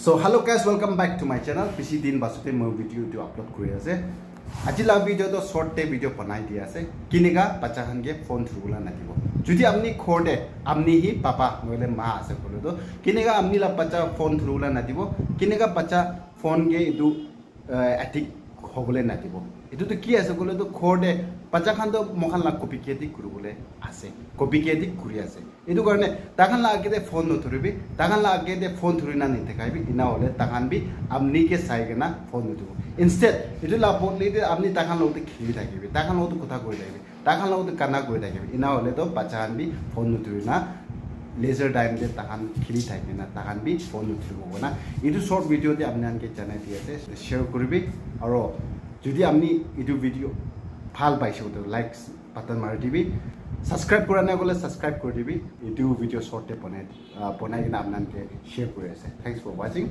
So hello guys, welcome back to my channel. Bisi din basute moi video to upload kori ase. Aji la video to short te video banai dia ase. Kinega bacha khan ge phone through la nadibo. Jodi amni khorde amni hi papa noile ma ase kolo to kinega amni la bacha phone through la nadibo. Kinega bacha phone ge idu addict hobole nadibo. Itu to ki ase kolo to khorde bacha khan to mokhan la copy ke dik kurubole ase. Copy ke dik kuri ase. Itu karone takan la age de phone no thuribi takan la age de phone thurina ni thakaibi ina hole takan bi amni ke saigena phone no thubu instead itu la phone le de amni takan lo te khili thakibi takan lo to kotha koi thakibi takan lo to kana koi thakibi ina hole to bachahan bi phone no thurina laser time de takan khili thakina takan bi phone no thubu na itu short video de amni anke janai diase share koribi aro jodi amni itu video ভাল পাইছো তো like button মাৰি দিবি subscribe কৰা নাই গলে subscribe কৰি দিবি ইটো ভিডিও শৰ্টে বনাই কিনা আপোনালোকে শেয়াৰ কৰি আছে থ্যাঙ্কস ফৰ ওয়াচিং